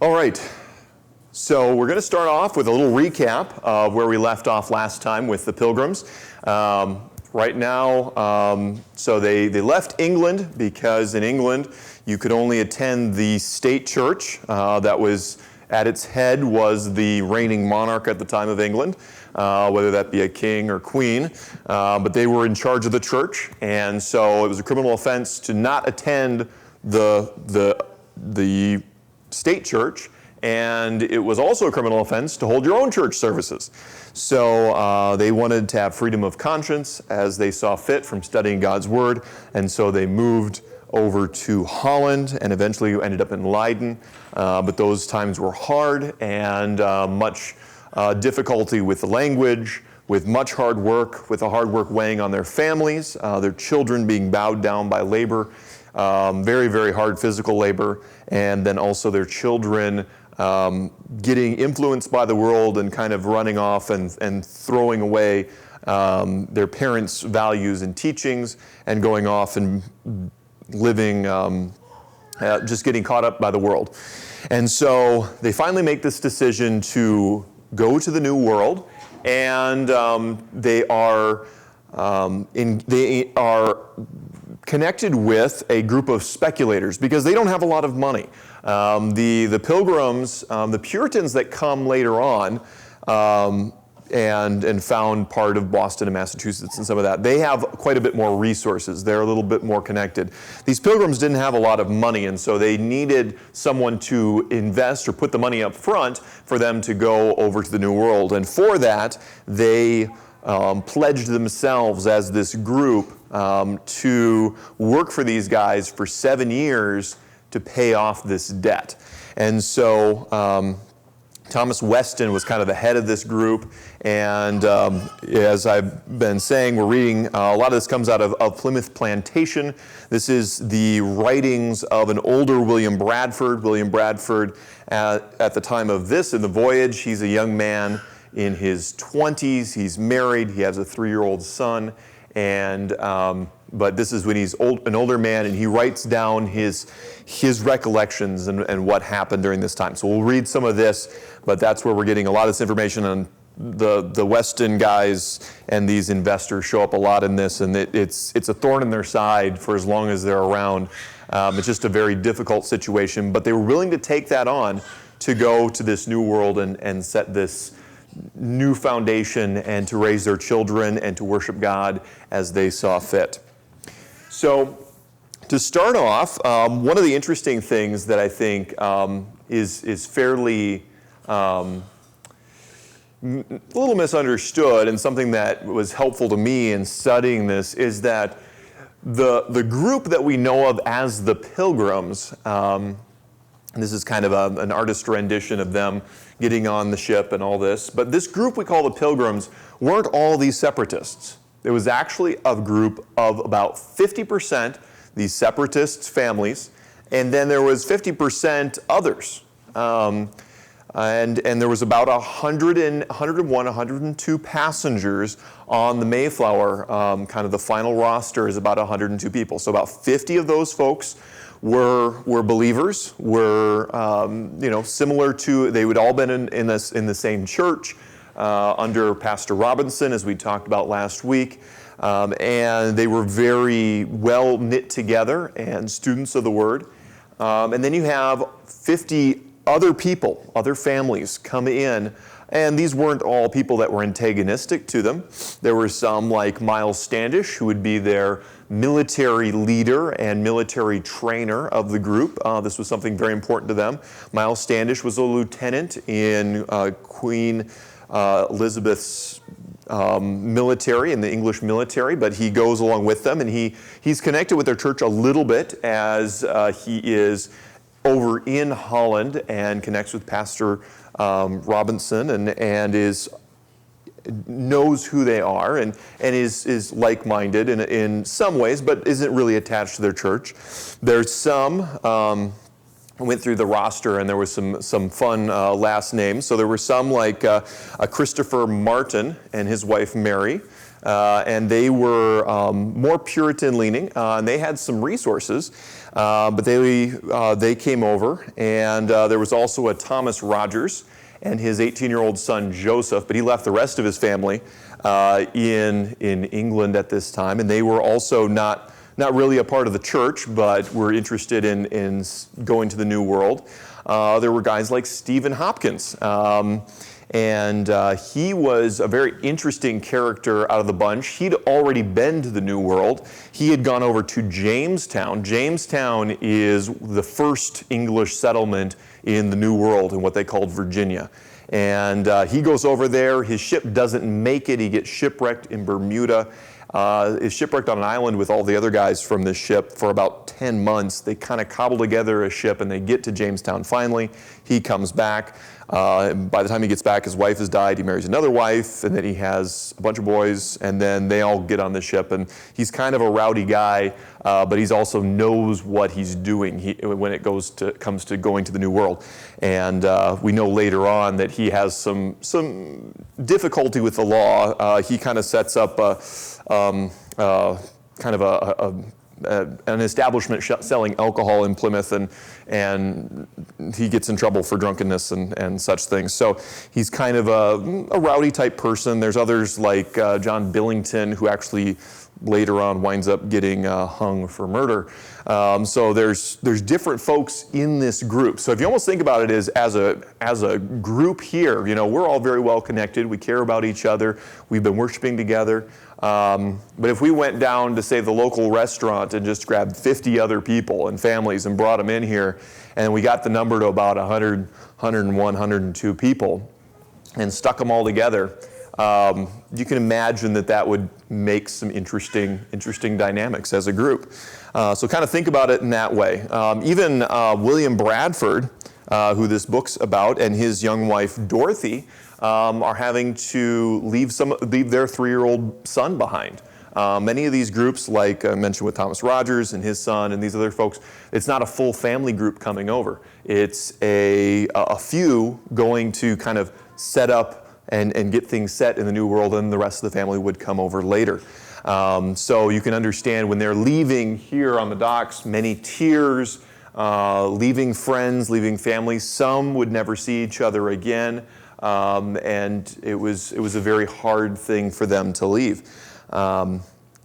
All right, so we're going to start off with a little recap of where we left off last time with the Pilgrims. Right now, so they left England because in England you could only attend the state church that was at its head was the reigning monarch at the time of England, whether that be a king or queen, but they were in charge of the church, and so it was a criminal offense to not attend the state church, and it was also a criminal offense to hold your own church services. So they wanted to have freedom of conscience as they saw fit from studying God's Word, and so they moved over to Holland and eventually ended up in Leiden. But those times were hard and much difficulty with the language, with much hard work, with the hard work weighing on their families, their children being bowed down by labor, very, very hard physical labor, and then also their children getting influenced by the world and kind of running off and throwing away their parents' values and teachings and going off and living, just getting caught up by the world. And so they finally make this decision to go to the New World, and they are connected with a group of speculators because they don't have a lot of money. The Pilgrims, the Puritans that come later on, and found part of Boston and Massachusetts and some of that, they have quite a bit more resources. They're a little bit more connected. These Pilgrims didn't have a lot of money, and so they needed someone to invest or put the money up front for them to go over to the New World. And for that, they pledged themselves as this group to work for these guys for 7 years to pay off this debt. And so Thomas Weston was kind of the head of this group, and as I've been saying, we're reading, a lot of this comes out of Plymouth Plantation. This is the writings of an older William Bradford. William Bradford, at the time of this, in the voyage, he's a young man in his 20s. He's married. He has a 3-year-old son, and but this is when he's an older man, and he writes down his recollections and what happened during this time. So we'll read some of this, but that's where we're getting a lot of this information on the Weston guys, and these investors show up a lot in this, and it's a thorn in their side for as long as they're around. It's just a very difficult situation, but they were willing to take that on to go to this New World and set this new foundation and to raise their children and to worship God as they saw fit. So to start off, one of the interesting things that I think is fairly a little misunderstood, and something that was helpful to me in studying this, is that the group that we know of as the Pilgrims, and this is kind of an artist rendition of them getting on the ship and all this, but this group we call the Pilgrims weren't all these separatists. There was actually a group of about 50% these separatists' families, and then there was 50% others. And there was about 101, 102 passengers on the Mayflower. Kind of the final roster is about 102 people. So about 50 of those folks were believers, were similar to, they would all been in the same church under Pastor Robinson, as we talked about last week. And they were very well knit together and students of the Word. And then you have 50 other people, other families come in, and these weren't all people that were antagonistic to them. There were some like Miles Standish, who would be their military leader and military trainer of the group. This was something very important to them. Miles Standish was a lieutenant in Queen Elizabeth's military, in the English military, but he goes along with them, and he's connected with their church a little bit as he is over in Holland and connects with Pastor Robinson and knows who they are and is like-minded in some ways, but isn't really attached to their church. There's some, I went through the roster, and there was some fun last names. So there were some like a Christopher Martin and his wife Mary, and they were more Puritan leaning, and they had some resources. But they came over, and there was also a Thomas Rogers and his 18-year-old son Joseph, but he left the rest of his family in England at this time, and they were also not really a part of the church, but were interested in going to the New World. There were guys like Stephen Hopkins, and he was a very interesting character out of the bunch. He'd already been to the New World. He had gone over to Jamestown. Jamestown is the first English settlement in the New World in what they called Virginia. And he goes over there. His ship doesn't make it. He gets shipwrecked in Bermuda. Is shipwrecked on an island with all the other guys from this ship for about 10 months. They kind of cobble together a ship and they get to Jamestown finally. He comes back. By the time he gets back, his wife has died. He marries another wife, and then he has a bunch of boys, and then they all get on the ship. And he's kind of a rowdy guy, but he's also knows what he's doing when it comes to going to the New World. And we know later on that he has some difficulty with the law. He kind of sets up an establishment selling alcohol in Plymouth, and he gets in trouble for drunkenness and such things. So he's kind of a rowdy type person. There's others like John Billington, who actually later on winds up getting hung for murder. So there's different folks in this group. So if you almost think about it as a group here, we're all very well connected. We care about each other. We've been worshiping together. But if we went down to, say, the local restaurant and just grabbed 50 other people and families and brought them in here, and we got the number to about 100, 101, 102 people and stuck them all together, you can imagine that would make some interesting dynamics as a group. So kind of think about it in that way. Even William Bradford, who this book's about, and his young wife Dorothy, are having to leave their 3-year-old son behind. Many of these groups, like I mentioned with Thomas Rogers and his son and these other folks, it's not a full family group coming over. It's a few going to kind of set up and get things set in the New World, and the rest of the family would come over later. So you can understand when they're leaving here on the docks, many tears, leaving friends, leaving families. Some would never see each other again. And it was a very hard thing for them to leave.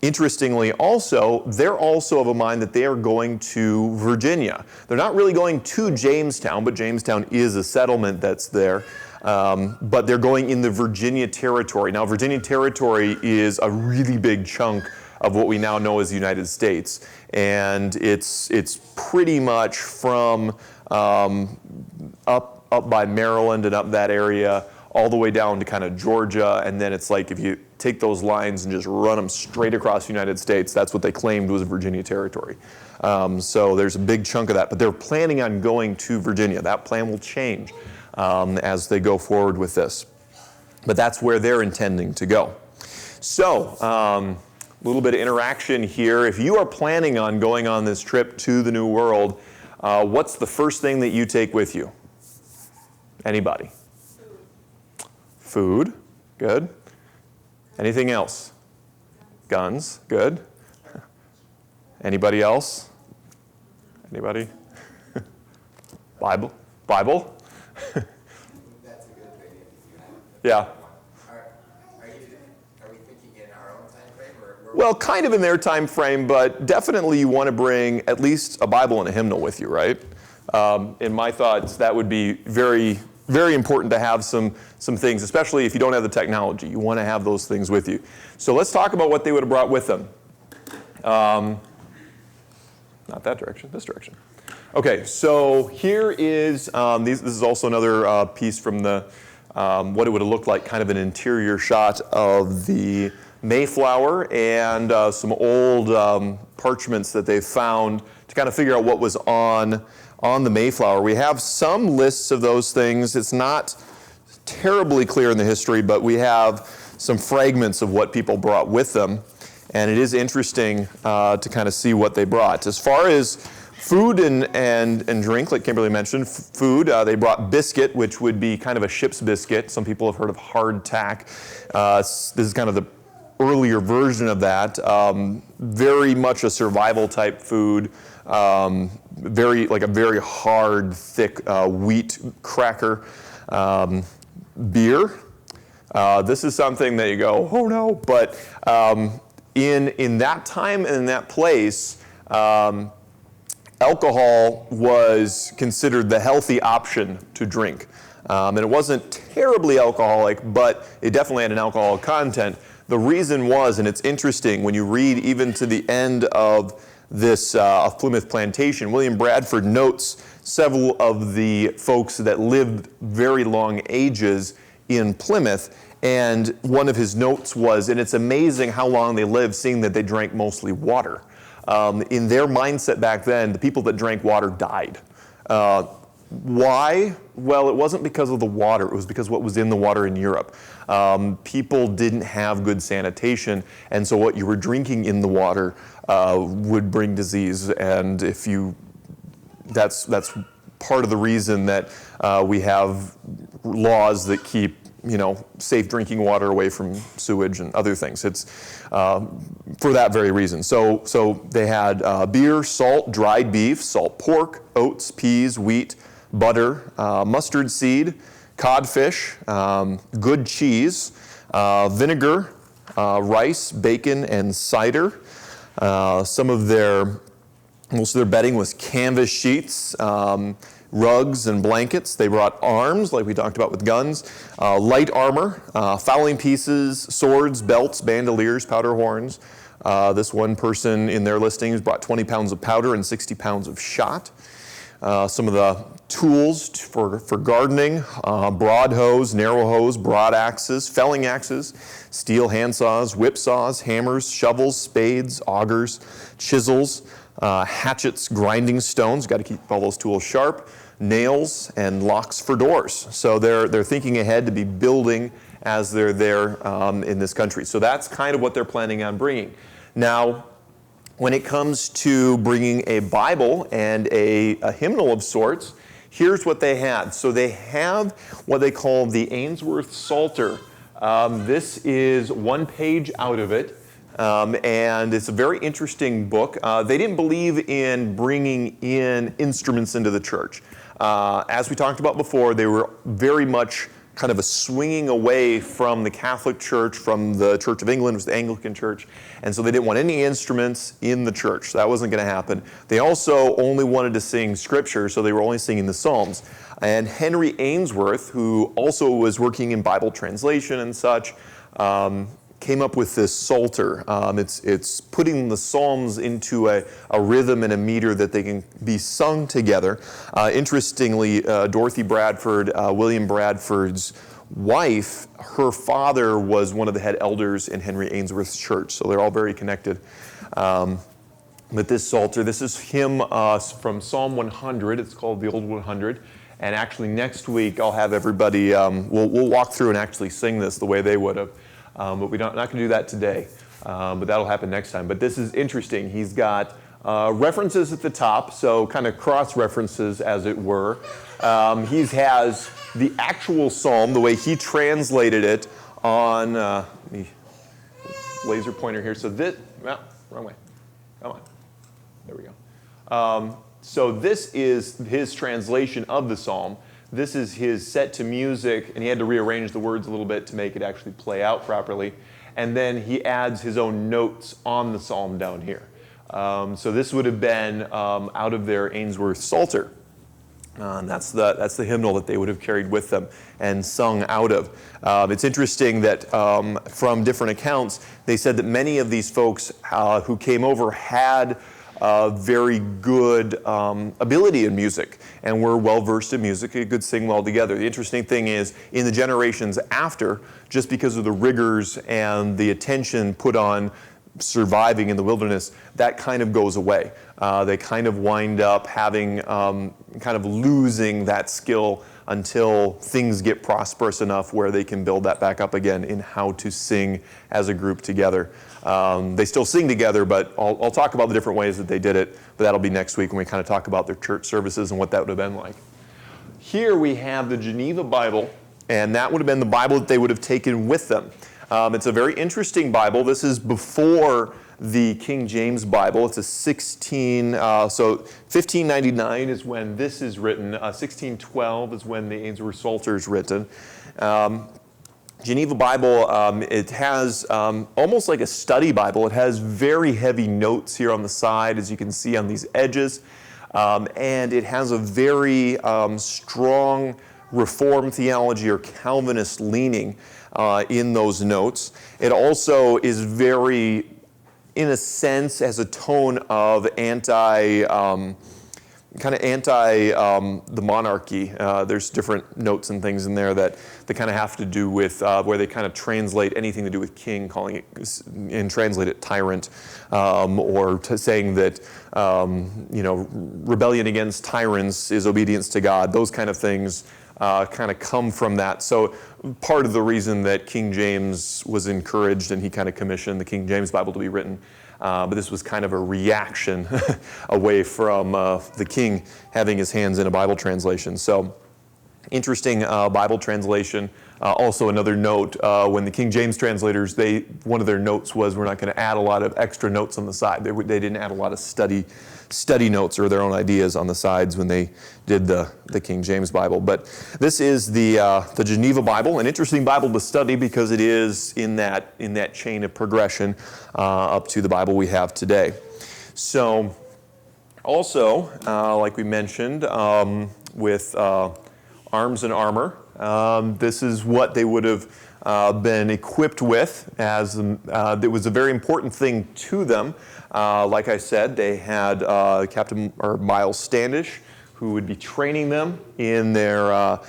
Interestingly also, they're also of a mind that they are going to Virginia. They're not really going to Jamestown, but Jamestown is a settlement that's there. But they're going in the Virginia Territory. Now, Virginia Territory is a really big chunk of what we now know as the United States. And it's pretty much from up by Maryland and up that area, all the way down to kind of Georgia, and then it's like if you take those lines and just run them straight across the United States, that's what they claimed was Virginia Territory. So there's a big chunk of that, but they're planning on going to Virginia. That plan will change as they go forward with this. But that's where they're intending to go. So, a little bit of interaction here. If you are planning on going on this trip to the New World, what's the first thing that you take with you? Anybody? Food. Good. Anything else? Guns. Good. Anybody else? Anybody? Bible. That's a good thing. Yeah. Are we thinking in our own time frame? Well, kind of in their time frame, but definitely you want to bring at least a Bible and a hymnal with you, right? In my thoughts, that would be very, very important to have some things, especially if you don't have the technology. You want to have those things with you. So let's talk about what they would have brought with them. Not that direction, this direction. Okay, so here is, this is also another piece from the, what it would have looked like, kind of an interior shot of the Mayflower, and some old parchments that they found to kind of figure out what was on the Mayflower. We have some lists of those things. It's not terribly clear in the history, but we have some fragments of what people brought with them. And it is interesting to kind of see what they brought. As far as food and drink, like Kimberly mentioned, food, they brought biscuit, which would be kind of a ship's biscuit. Some people have heard of hardtack. This is kind of the earlier version of that. Very much a survival type food. like a very hard, thick wheat cracker. Beer. This is something that you go, oh no, but in that time and in that place, alcohol was considered the healthy option to drink. And it wasn't terribly alcoholic, but it definitely had an alcoholic content. The reason was, and it's interesting, when you read even to the end of this of Plymouth Plantation, William Bradford notes several of the folks that lived very long ages in Plymouth, and one of his notes was, and it's amazing how long they lived, seeing that they drank mostly water. In their mindset back then, the people that drank water died. Why? Well, it wasn't because of the water. It was because what was in the water in Europe. People didn't have good sanitation, and so what you were drinking in the water would bring disease. And that's part of the reason that we have laws that keep safe drinking water away from sewage and other things. It's for that very reason. So they had beer, salt, dried beef, salt pork, oats, peas, wheat, butter, mustard seed, codfish, good cheese, vinegar, rice, bacon, and cider. Most of their bedding was canvas sheets, rugs and blankets. They brought arms, like we talked about with guns, light armor, fowling pieces, swords, belts, bandoliers, powder horns. This one person in their listings brought 20 pounds of powder and 60 pounds of shot. Some of the tools for gardening, broad hoes, narrow hoes, broad axes, felling axes, steel handsaws, whip saws, hammers, shovels, spades, augers, chisels, hatchets, grinding stones, got to keep all those tools sharp, nails, and locks for doors. So they're thinking ahead to be building as they're there in this country. So that's kind of what they're planning on bringing. Now, when it comes to bringing a Bible and a hymnal of sorts, here's what they had. So they have what they call the Ainsworth Psalter. This is one page out of it, and it's a very interesting book. They didn't believe in bringing in instruments into the church. As we talked about before, they were very much kind of a swinging away from the Catholic Church, from the Church of England, which was the Anglican Church, and so they didn't want any instruments in the church. So that wasn't going to happen. They also only wanted to sing scripture, so they were only singing the Psalms. And Henry Ainsworth, who also was working in Bible translation and such, came up with this Psalter. It's putting the Psalms into a rhythm and a meter that they can be sung together. Interestingly, Dorothy Bradford, William Bradford's wife, her father was one of the head elders in Henry Ainsworth's church, so they're all very connected. With this Psalter, this is hymn from Psalm 100. It's called the Old 100. And actually next week I'll have everybody, we'll walk through and actually sing this the way they would have. But we're not going to do that today, but that'll happen next time. But this is interesting. He's got references at the top, so kind of cross-references, as it were. He has the actual psalm, the way he translated it on the laser pointer here. So this, wrong way. Come on. There we go. So this is his translation of the psalm. This is his set to music, and he had to rearrange the words a little bit to make it actually play out properly. And then he adds his own notes on the psalm down here. So this would have been out of their Ainsworth Psalter. That's the hymnal that they would have carried with them and sung out of. It's interesting that from different accounts, they said that many of these folks who came over had very good ability in music and were well versed in music and could sing well together. The interesting thing is, in the generations after, just because of the rigors and the attention put on surviving in the wilderness, that kind of goes away. They kind of wind up having, kind of losing that skill until things get prosperous enough where they can build that back up again in how to sing as a group together. They still sing together, but I'll talk about the different ways that they did it, but that'll be next week when we kind of talk about their church services and what that would have been like. Here we have the Geneva Bible, and that would have been the Bible that they would have taken with them. It's a very interesting Bible. This is before the King James Bible. It's a 1599 is when this is written. 1612 is when the Ainsworth Psalter is written. Geneva Bible, it has almost like a study Bible. It has very heavy notes here on the side, as you can see on these edges. And it has a very strong Reformed theology or Calvinist leaning in those notes. It also is very, in a sense, has a tone of the monarchy. There's different notes and things in there that kind of have to do with where they kind of translate anything to do with king, calling it and translate it tyrant, or saying that rebellion against tyrants is obedience to God. Those kind of things kind of come from that. So part of the reason that King James was encouraged and he kind of commissioned the King James Bible to be written. But this was kind of a reaction away from the king having his hands in a Bible translation. So interesting Bible translation. Also another note, when the King James translators, one of their notes was we're not going to add a lot of extra notes on the side. They didn't add a lot of study notes or their own ideas on the sides when they did the King James Bible. But this is the Geneva Bible, an interesting Bible to study because it is in that chain of progression up to the Bible we have today. So also, like we mentioned, with arms and armor, this is what they would have been equipped with, as it was a very important thing to them. Like I said, they had Captain Miles Standish, who would be training them in their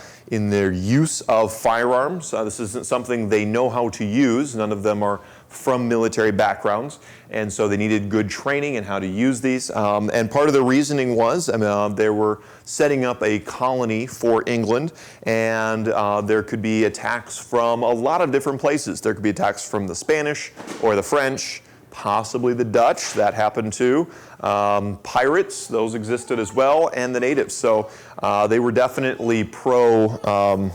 use of firearms. This isn't something they know how to use. None of them are from military backgrounds, and so they needed good training in how to use these. And part of the reasoning was they were setting up a colony for England, and there could be attacks from a lot of different places. There could be attacks from the Spanish or the French, possibly the Dutch, that happened too. Pirates, those existed as well, and the natives. So they were definitely pro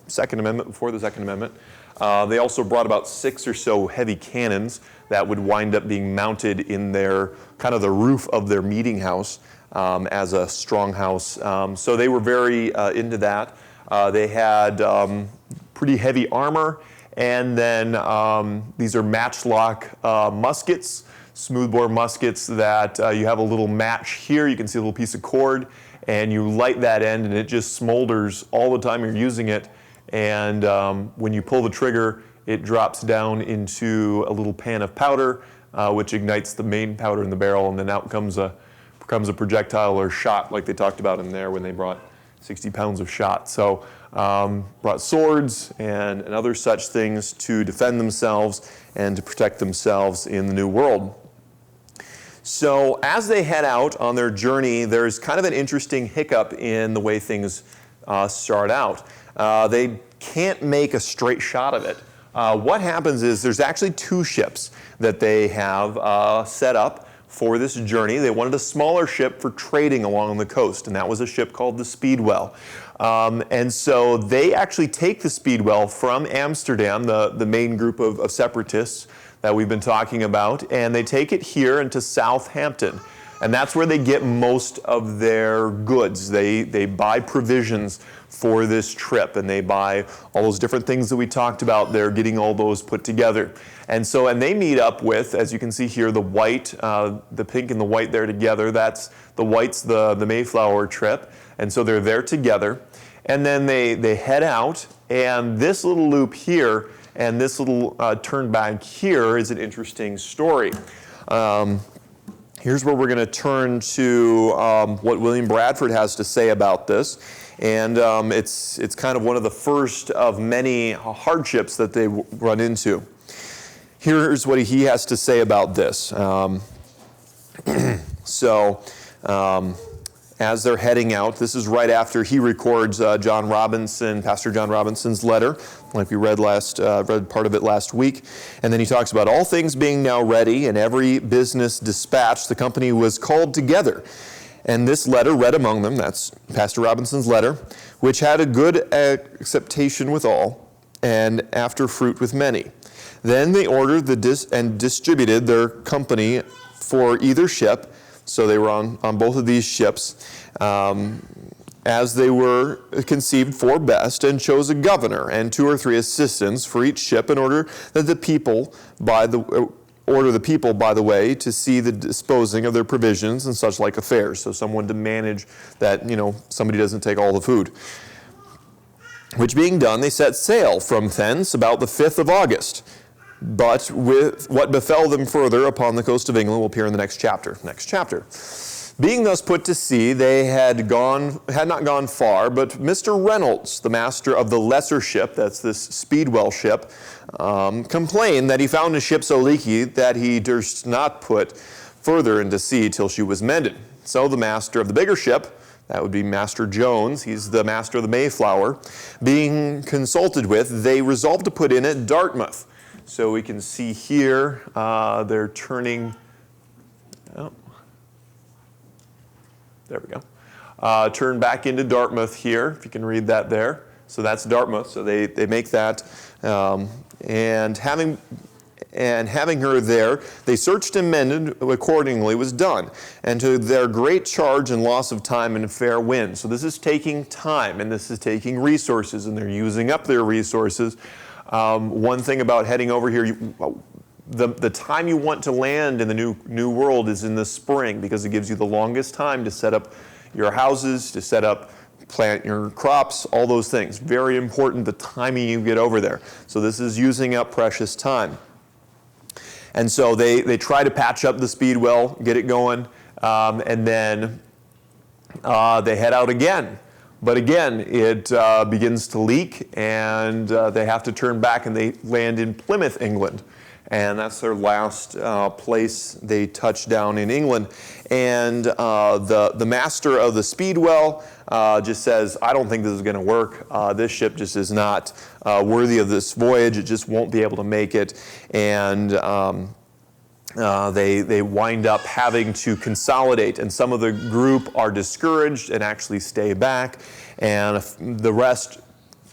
Second Amendment, before the Second Amendment. They also brought about 6 or so heavy cannons that would wind up being mounted in their kind of the roof of their meeting house as a strong house. So they were very into that. They had pretty heavy armor, and then these are matchlock muskets, smoothbore muskets that you have a little match here. You can see a little piece of cord, and you light that end, and it just smolders all the time you're using it. And when you pull the trigger, it drops down into a little pan of powder, which ignites the main powder in the barrel, and then out comes a projectile or shot, like they talked about in there when they brought 60 pounds of shot. So brought swords and other such things to defend themselves and to protect themselves in the New World. So as they head out on their journey, there's kind of an interesting hiccup in the way things start out. They can't make a straight shot of it. What happens is there's actually 2 ships that they have set up for this journey. They wanted a smaller ship for trading along the coast, and that was a ship called the Speedwell. And so they actually take the Speedwell from Amsterdam, the main group of separatists that we've been talking about, and they take it here into Southampton. And that's where they get most of their goods. They buy provisions for this trip, and they buy all those different things that we talked about. They're getting all those put together. And they meet up with, as you can see here, the white, the pink and the white there together. That's the white's the Mayflower trip. And so they're there together. And then they head out, and this little loop here and this little turn back here is an interesting story. Here's where we're going to turn to what William Bradford has to say about this. And it's kind of one of the first of many hardships that they run into. Here's what he has to say about this. As they're heading out, this is right after he records Pastor John Robinson's letter, like we read part of it last week. And then he talks about all things being now ready and every business dispatched, the company was called together. And this letter read among them, that's Pastor Robinson's letter, which had a good acceptation with all, and after fruit with many. Then they ordered and distributed their company for either ship. So they were on both of these ships as they were conceived for best, and chose a governor and 2 or 3 assistants for each ship in order that the people by the way to see the disposing of their provisions and such like affairs. So someone to manage that, somebody doesn't take all the food. Which being done, they set sail from thence about the 5th of August. But with what befell them further upon the coast of England will appear in the next chapter. Being thus put to sea, they had not gone far, but Mr. Reynolds, the master of the lesser ship, that's this Speedwell ship, complained that he found his ship so leaky that he durst not put further into sea till she was mended. So the master of the bigger ship, that would be Master Jones, he's the master of the Mayflower, being consulted with, they resolved to put in at Dartmouth. So we can see here, they're turning, there we go. Turn back into Dartmouth here, if you can read that there. So that's Dartmouth, so they make that. And having her there, they searched and mended accordingly was done, and to their great charge and loss of time and fair wind. So this is taking time, and this is taking resources, and they're using up their resources. One thing about heading over here, the time you want to land in the new world is in the spring, because it gives you the longest time to set up your houses, to plant your crops, all those things. Very important, the timing you get over there. So this is using up precious time. And so they try to patch up the Speedwell, get it going, and then they head out again. But again, it begins to leak, and they have to turn back, and they land in Plymouth, England. And that's their last place they touch down in England. And the master of the Speedwell just says, I don't think this is going to work. This ship just is not worthy of this voyage. It just won't be able to make it. And they wind up having to consolidate. And some of the group are discouraged and actually stay back. And the rest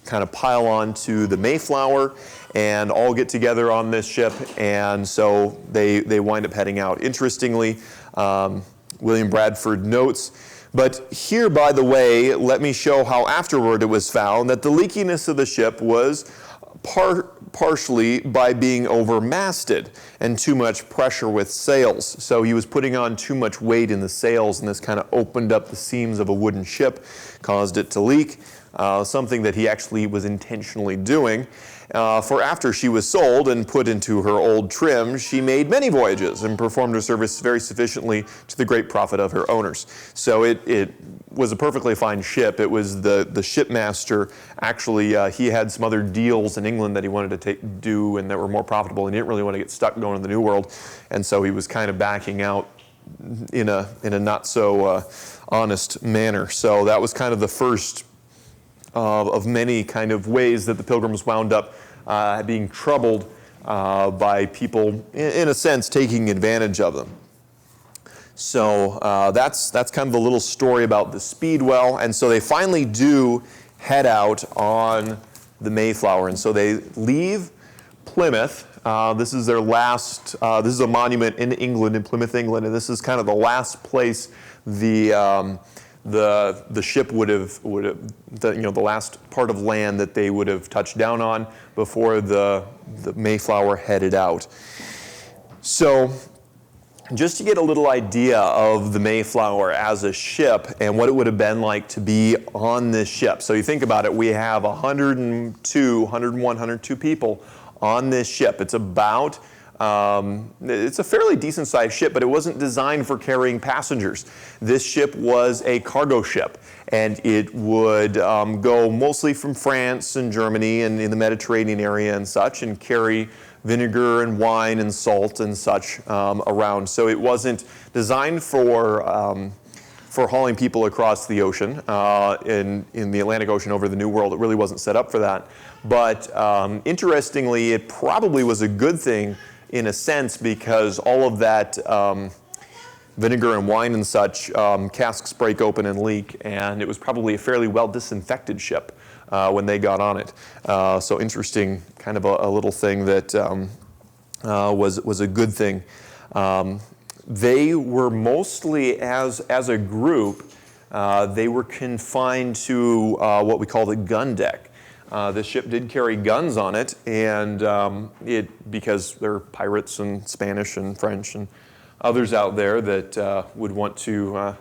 kind of pile on to the Mayflower and all get together on this ship, and so they wind up heading out. Interestingly, William Bradford notes, but here, by the way, let me show how afterward it was found that the leakiness of the ship was partially by being overmasted and too much pressure with sails. So he was putting on too much weight in the sails, and this kind of opened up the seams of a wooden ship, caused it to leak. Something that he actually was intentionally doing. For after she was sold and put into her old trim, she made many voyages and performed her service very sufficiently to the great profit of her owners. So it was a perfectly fine ship. It was the shipmaster. Actually, he had some other deals in England that he wanted to do and that were more profitable, and he didn't really want to get stuck going to the New World. And so he was kind of backing out in a not so honest manner. So that was kind of the first of many kind of ways that the Pilgrims wound up being troubled by people, in a sense, taking advantage of them. So that's kind of the little story about the Speedwell. And so they finally do head out on the Mayflower. And so they leave Plymouth. This is their last, this is a monument in England, in Plymouth, England. And this is kind of the last place the ship would have the last part of land that they would have touched down on before the Mayflower headed out. So just to get a little idea of the Mayflower as a ship and what it would have been like to be on this ship. So you think about it, we have 102 people on this ship. It's about it's a fairly decent sized ship, but it wasn't designed for carrying passengers. This ship was a cargo ship, and it would go mostly from France and Germany and in the Mediterranean area and such, and carry vinegar and wine and salt and such around. So it wasn't designed for hauling people across the ocean in the Atlantic Ocean over the New World. It really wasn't set up for that. But interestingly, it probably was a good thing in a sense, because all of that vinegar and wine and such, casks break open and leak, and it was probably a fairly well disinfected ship when they got on it. So interesting, kind of a little thing that was a good thing. They were mostly, as a group, they were confined to what we call the gun deck. The ship did carry guns on it, and because there are pirates and Spanish and French and others out there that would want to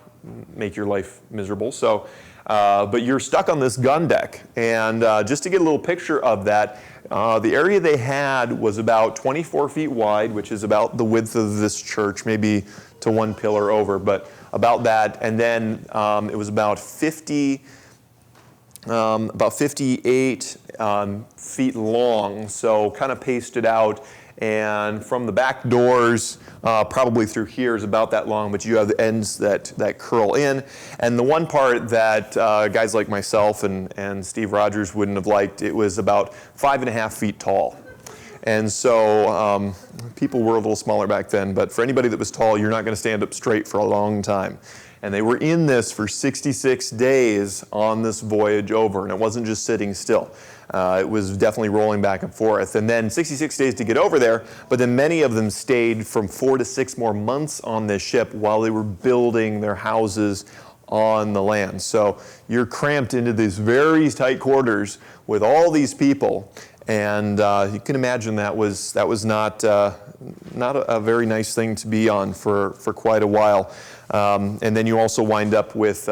make your life miserable. So, but you're stuck on this gun deck, and just to get a little picture of that, the area they had was about 24 feet wide, which is about the width of this church, maybe to one pillar over, but about that. And then it was about 58 feet long, so kind of pasted out. And from the back doors, probably through here is about that long, but you have the ends that curl in. And the one part that guys like myself and Steve Rogers wouldn't have liked, it was about 5.5 feet tall. And so people were a little smaller back then, but for anybody that was tall, you're not going to stand up straight for a long time. And they were in this for 66 days on this voyage over, and it wasn't just sitting still. It was definitely rolling back and forth. And then 66 days to get over there, but then many of them stayed from 4 to 6 more months on this ship while they were building their houses on the land. So you're cramped into these very tight quarters with all these people, and you can imagine that was not a very nice thing to be on for quite a while. And then you also wind up with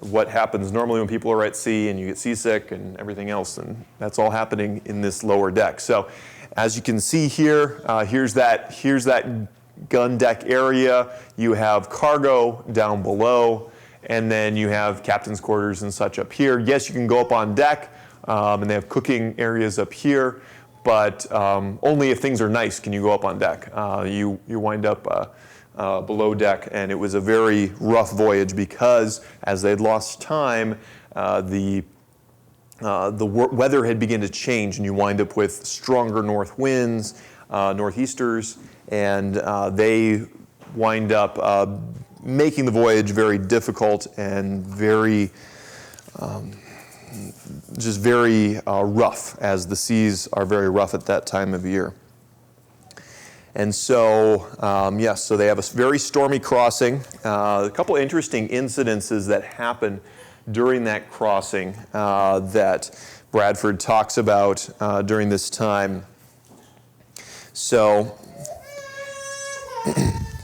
what happens normally when people are at sea and you get seasick and everything else, and that's all happening in this lower deck. So as you can see here, here's that gun deck area. You have cargo down below, and then you have captain's quarters and such up here. Yes, you can go up on deck, and they have cooking areas up here, but only if things are nice can you go up on deck. You wind up below deck, and it was a very rough voyage because as they'd lost time, the weather had begun to change, and you wind up with stronger north winds, northeasters, and they wind up making the voyage very difficult and very rough, as the seas are very rough at that time of year. And so, yes, so they have a very stormy crossing. A couple interesting incidences that happened during that crossing that Bradford talks about during this time. So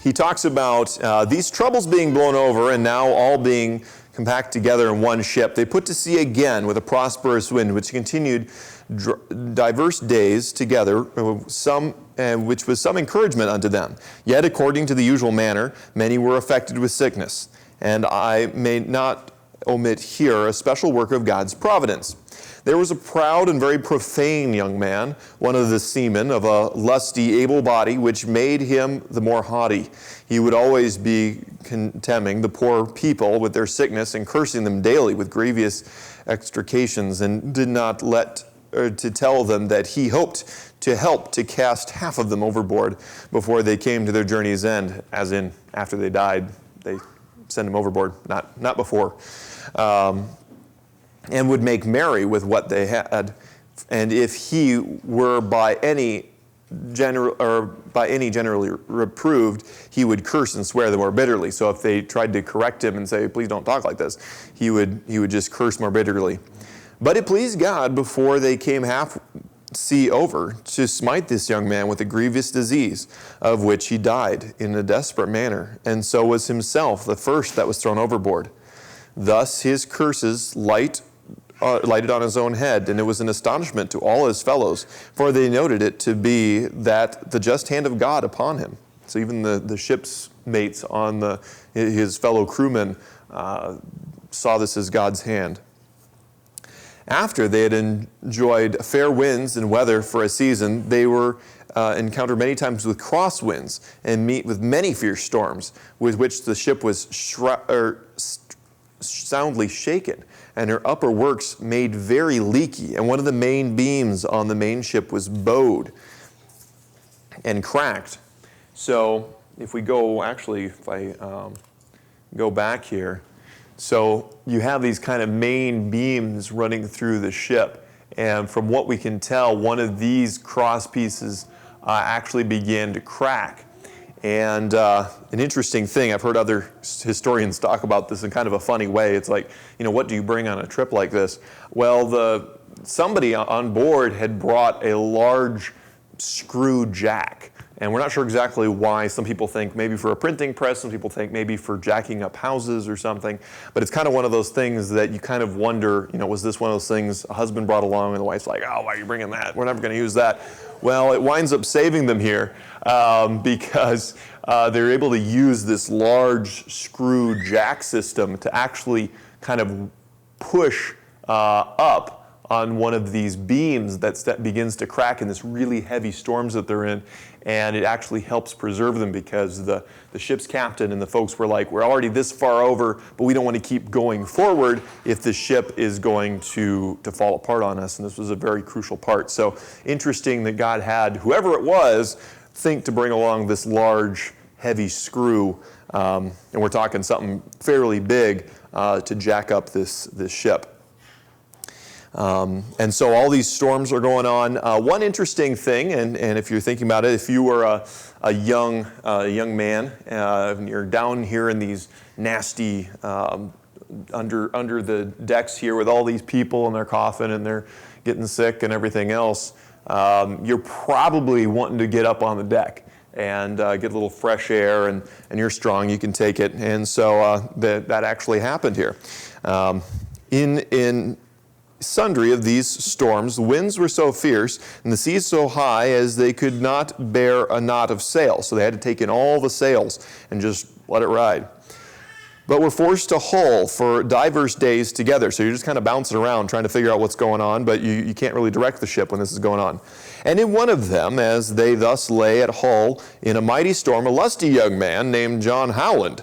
he talks about these troubles being blown over and now all being compact together in one ship. They put to sea again with a prosperous wind, which continued diverse days together, which was some encouragement unto them. Yet, according to the usual manner, many were affected with sickness. And I may not omit here a special work of God's providence. There was a proud and very profane young man, one of the seamen, of a lusty, able body, which made him the more haughty. He would always be contemning the poor people with their sickness and cursing them daily with grievous extrications, and did not let to tell them that he hoped to help to cast half of them overboard before they came to their journey's end, as in after they died, they send them overboard, not before. And would make merry with what they had. And if he were by any generally reproved, he would curse and swear the more bitterly. So if they tried to correct him and say, please don't talk like this, he would just curse more bitterly. But it pleased God, before they came half sea over, to smite this young man with a grievous disease, of which he died in a desperate manner, and so was himself the first that was thrown overboard. Thus his curses lighted on his own head, and it was an astonishment to all his fellows, for they noted it to be that the just hand of God upon him. So even the ship's mates on his fellow crewmen saw this as God's hand. After they had enjoyed fair winds and weather for a season, they were encountered many times with crosswinds and meet with many fierce storms, with which the ship was soundly shaken, and her upper works made very leaky, and one of the main beams on the main ship was bowed and cracked. So if we go, actually, if I go back here, so you have these kind of main beams running through the ship. And from what we can tell, one of these cross pieces actually began to crack. And an interesting thing, I've heard other historians talk about this in kind of a funny way. It's like, what do you bring on a trip like this? Well, somebody on board had brought a large screw jack. And we're not sure exactly why. Some people think maybe for a printing press, some people think maybe for jacking up houses or something. But it's kind of one of those things that you kind of wonder, was this one of those things a husband brought along and the wife's like, oh, why are you bringing that? We're never going to use that. Well, it winds up saving them here because they're able to use this large screw jack system to actually kind of push up on one of these beams that begins to crack in this really heavy storms that they're in, and it actually helps preserve them because the ship's captain and the folks were like, we're already this far over, but we don't want to keep going forward if the ship is going to fall apart on us, and this was a very crucial part. So interesting that God had whoever it was think to bring along this large, heavy screw, and we're talking something fairly big to jack up this ship. And so all these storms are going on. One interesting thing, and if you're thinking about it, if you were a young man, and you're down here in these nasty under the decks here with all these people and they're coughing and they're getting sick and everything else, you're probably wanting to get up on the deck and get a little fresh air, and you're strong, you can take it. And so that actually happened here. In sundry of these storms, the winds were so fierce and the seas so high as they could not bear a knot of sail. So they had to take in all the sails and just let it ride. But were forced to hull for divers days together. So you're just kind of bouncing around trying to figure out what's going on, but you can't really direct the ship when this is going on. And in one of them, as they thus lay at Hull in a mighty storm, a lusty young man named John Howland,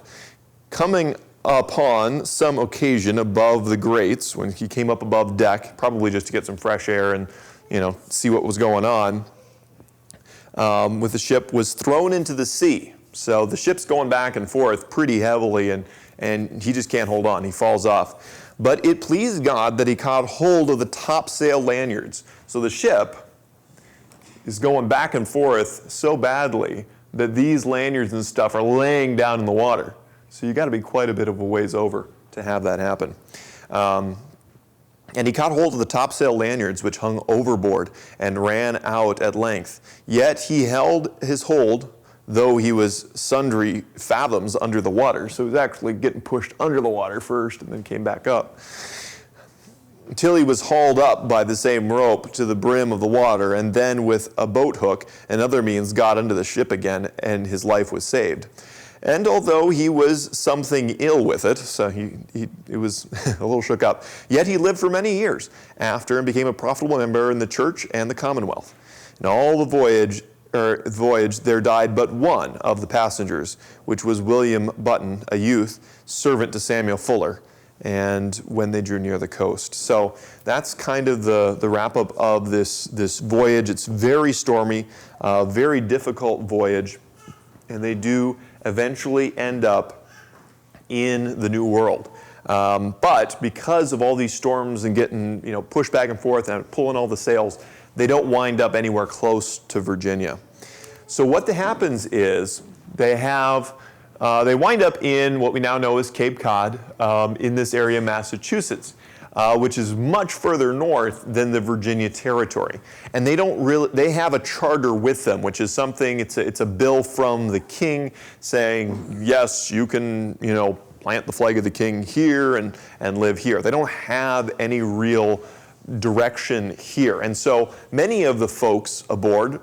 coming upon some occasion above the grates, when he came up above deck, probably just to get some fresh air and see what was going on, with the ship, was thrown into the sea. So the ship's going back and forth pretty heavily, and he just can't hold on. He falls off. But it pleased God that he caught hold of the topsail lanyards. So the ship is going back and forth so badly that these lanyards and stuff are laying down in the water. So you got to be quite a bit of a ways over to have that happen. And he caught hold of the topsail lanyards which hung overboard and ran out at length. Yet he held his hold, though he was sundry fathoms under the water. So he was actually getting pushed under the water first and then came back up, till he was hauled up by the same rope to the brim of the water, and then with a boat hook and other means got into the ship again, and his life was saved. And although he was something ill with it, so he was a little shook up, yet he lived for many years after and became a profitable member in the church and the commonwealth. In all the voyage there died but one of the passengers, which was William Button, a youth, servant to Samuel Fuller, and when they drew near the coast. So that's kind of the wrap-up of this voyage. It's very stormy, very difficult voyage, and they do eventually end up in the New World. But because of all these storms and getting pushed back and forth and pulling all the sails, they don't wind up anywhere close to Virginia. So what happens is they wind up in what we now know as Cape Cod, in this area of Massachusetts, which is much further north than the Virginia territory. And they have a charter with them, which is something, it's a bill from the king saying, yes, you can, plant the flag of the king here and live here. They don't have any real direction here. And so many of the folks aboard,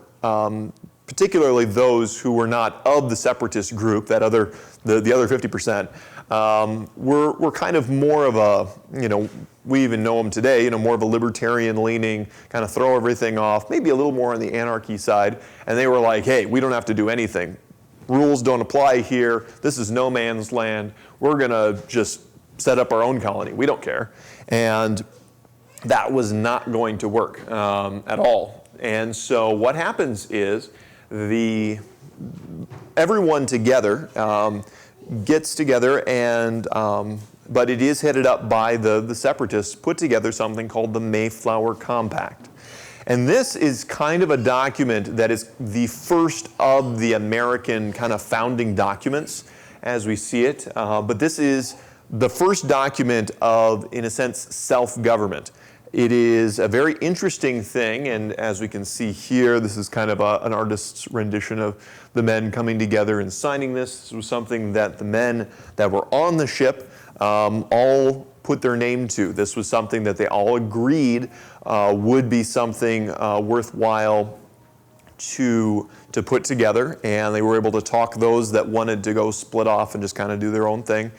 particularly those who were not of the separatist group, the other 50%, were kind of more of a, we even know them today, more of a libertarian leaning, kind of throw everything off, maybe a little more on the anarchy side. And they were like, hey, we don't have to do anything. Rules don't apply here. This is no man's land. We're going to just set up our own colony. We don't care. And that was not going to work at all. And so what happens is the everyone together gets together, and but it is headed up by the separatists, put together something called the Mayflower Compact. And this is kind of a document that is the first of the American kind of founding documents as we see it. But this is the first document of, in a sense, self-government. It is a very interesting thing, and as we can see here, this is kind of an artist's rendition of the men coming together and signing this. This was something that the men that were on the ship all put their name to. This was something that they all agreed would be something worthwhile to put together, and they were able to talk those that wanted to go split off and just kind of do their own thing.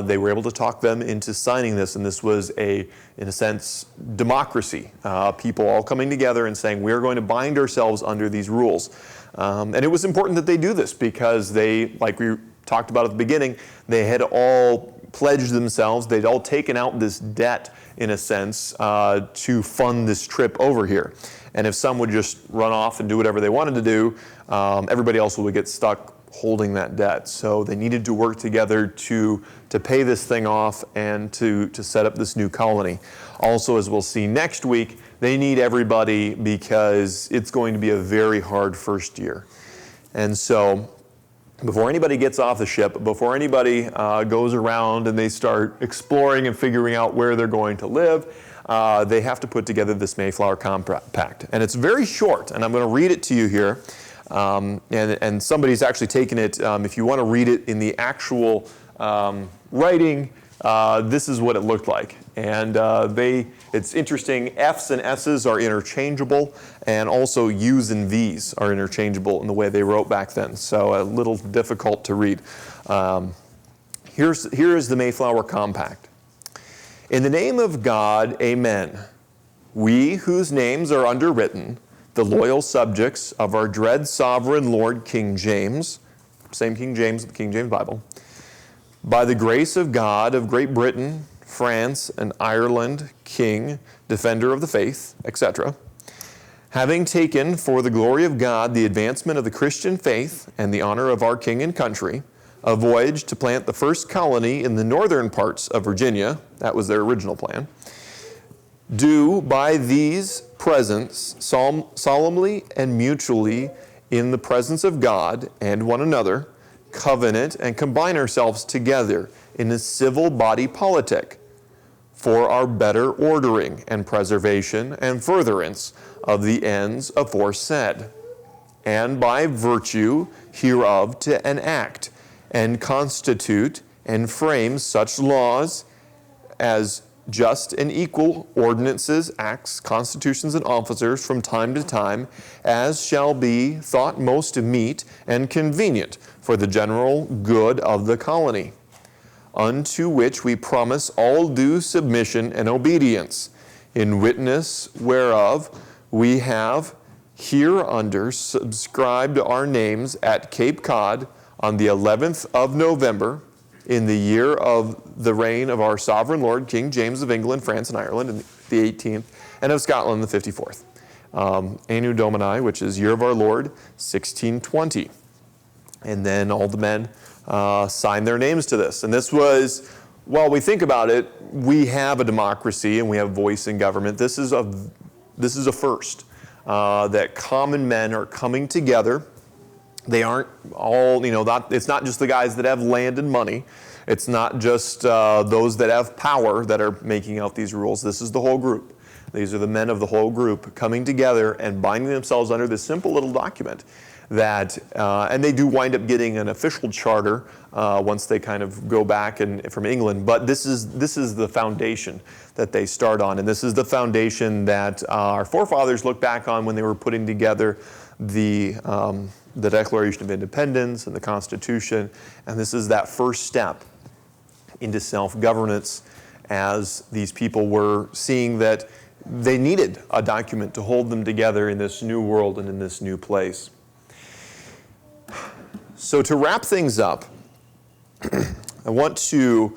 They were able to talk them into signing this, and this was in a sense, democracy. People all coming together and saying, we're going to bind ourselves under these rules. And it was important that they do this because they, like we talked about at the beginning, they had all pledged themselves, they'd all taken out this debt, in a sense, to fund this trip over here. And if some would just run off and do whatever they wanted to do, everybody else would get stuck holding that debt. So they needed to work together to pay this thing off and to set up this new colony. Also, as we'll see next week, they need everybody because it's going to be a very hard first year. And so before anybody gets off the ship, before anybody goes around and they start exploring and figuring out where they're going to live, they have to put together this Mayflower Compact. And it's very short, and I'm going to read it to you here. And somebody's actually taken it, if you want to read it in the actual writing, this is what it looked like. And it's interesting, F's and S's are interchangeable, and also U's and V's are interchangeable in the way they wrote back then. So a little difficult to read. Here is the Mayflower Compact. In the name of God, amen. We whose names are underwritten, the loyal subjects of our dread sovereign Lord King James, same King James, the King James Bible, by the grace of God of Great Britain, France, and Ireland, King, defender of the faith, etc., having taken for the glory of God the advancement of the Christian faith and the honor of our King and country, a voyage to plant the first colony in the northern parts of Virginia, that was their original plan, do by these presents solemnly and mutually in the presence of God and one another, covenant and combine ourselves together in a civil body politic for our better ordering and preservation and furtherance of the ends aforesaid, and by virtue hereof to enact and constitute and frame such laws as just and equal ordinances, acts, constitutions, and officers from time to time, as shall be thought most meet and convenient for the general good of the colony, unto which we promise all due submission and obedience, in witness whereof we have hereunder subscribed our names at Cape Cod on the 11th of November, in the year of the reign of our sovereign Lord, King James of England, France, and Ireland, in the 18th, and of Scotland, the 54th. Anno Domini, which is year of our Lord, 1620. And then all the men signed their names to this. And this was, while we think about it, we have a democracy and we have voice in government. This is a first, that common men are coming together. They aren't all, it's not just the guys that have land and money. It's not just those that have power that are making out these rules. This is the whole group. These are the men of the whole group coming together and binding themselves under this simple little document that, and they do wind up getting an official charter once they kind of go back from England. But this is the foundation that they start on. And this is the foundation that our forefathers look back on when they were putting together the Declaration of Independence and the Constitution, and this is that first step into self-governance as these people were seeing that they needed a document to hold them together in this new world and in this new place. So to wrap things up, I want to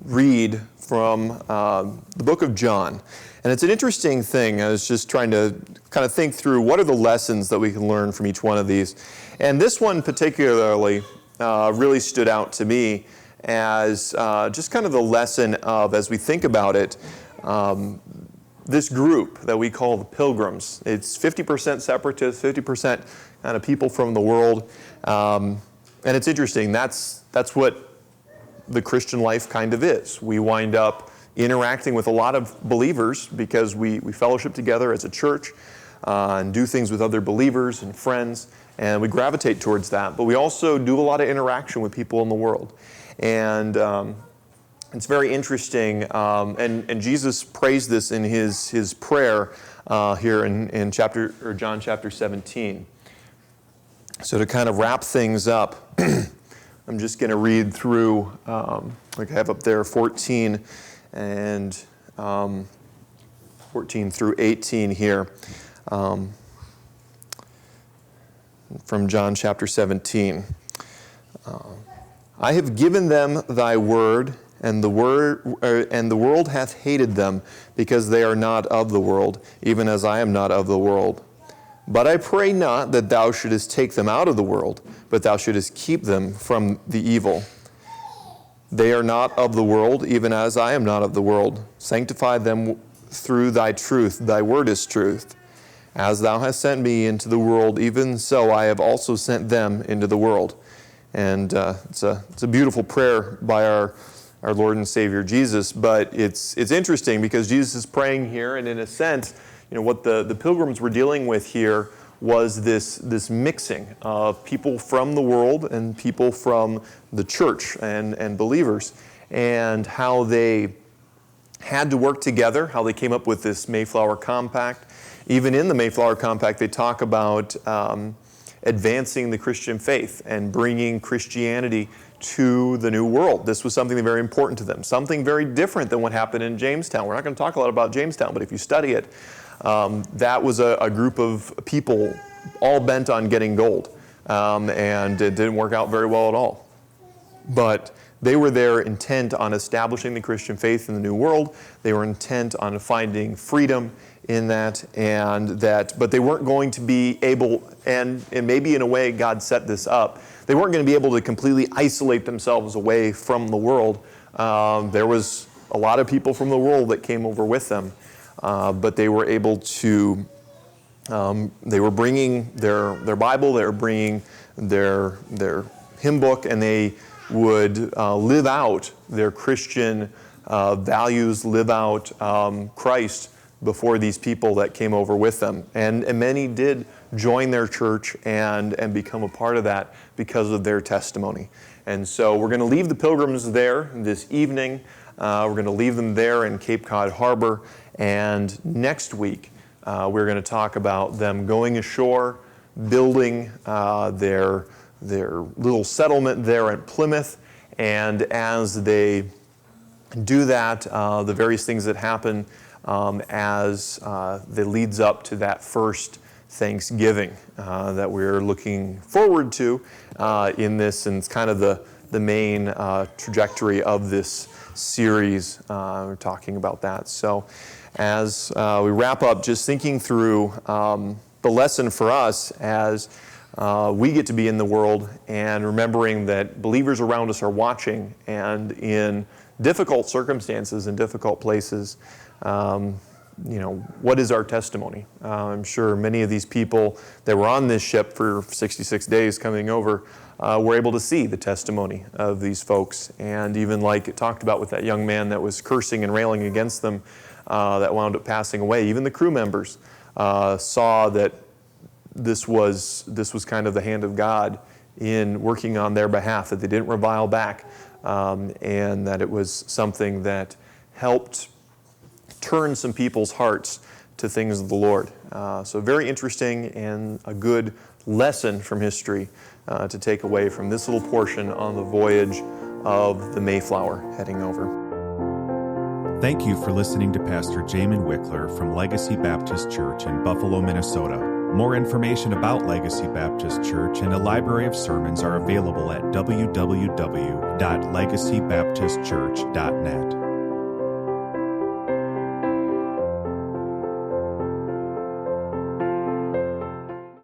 read from the book of John. And it's an interesting thing. I was just trying to kind of think through what are the lessons that we can learn from each one of these. And this one particularly really stood out to me as just kind of the lesson of, as we think about it, this group that we call the Pilgrims. It's 50% separatists, 50% kind of people from the world. And it's interesting. That's what the Christian life kind of is. We wind up interacting with a lot of believers because we fellowship together as a church and do things with other believers and friends, and we gravitate towards that. But we also do a lot of interaction with people in the world. And it's very interesting, and Jesus praised this in his prayer here in John chapter 17. So to kind of wrap things up, I'm just going to read through, like I have up there, 14 and 14 through 18 here, from John chapter 17. I have given them thy word, and the world hath hated them, because they are not of the world, even as I am not of the world. But I pray not that thou shouldest take them out of the world, but thou shouldest keep them from the evil. They are not of the world, even as I am not of the world. Sanctify them through thy truth. Thy word is truth. As thou hast sent me into the world, even so I have also sent them into the world. And it's a beautiful prayer by our Lord and Savior Jesus. But it's interesting because Jesus is praying here, and in a sense, what the Pilgrims were dealing with here was this mixing of people from the world and people from the church and believers, and how they had to work together, how they came up with this Mayflower Compact. Even in the Mayflower Compact, they talk about advancing the Christian faith and bringing Christianity to the New World. This was something very important to them, something very different than what happened in Jamestown. We're not going to talk a lot about Jamestown, but if you study it, that was a group of people all bent on getting gold, and it didn't work out very well at all. But they were there intent on establishing the Christian faith in the New World. They were intent on finding freedom in that, but they weren't going to be able, and maybe in a way God set this up, they weren't going to be able to completely isolate themselves away from the world. There was a lot of people from the world that came over with them. But they were able to, they were bringing their Bible, they were bringing their hymn book, and they would live out their Christian values, live out Christ before these people that came over with them. And many did join their church and become a part of that because of their testimony. And so we're going to leave the Pilgrims there this evening. We're going to leave them there in Cape Cod Harbor. And next week, we're going to talk about them going ashore, building their little settlement there at Plymouth. And as they do that, the various things that happen as it leads up to that first Thanksgiving that we're looking forward to in this, and it's kind of the main trajectory of this series. We're talking about that. So as we wrap up, just thinking through the lesson for us as we get to be in the world, and remembering that believers around us are watching, and in difficult circumstances and difficult places, what is our testimony? I'm sure many of these people that were on this ship for 66 days coming over were able to see the testimony of these folks. And even like it talked about with that young man that was cursing and railing against them that wound up passing away, even the crew members saw that this was kind of the hand of God in working on their behalf, that they didn't revile back, and that it was something that helped turn some people's hearts to things of the Lord. So very interesting and a good lesson from history to take away from this little portion on the voyage of the Mayflower heading over. Thank you for listening to Pastor Jamen Wikler from Legacy Baptist Church in Buffalo, Minnesota. More information about Legacy Baptist Church and a library of sermons are available at www.legacybaptistchurch.net.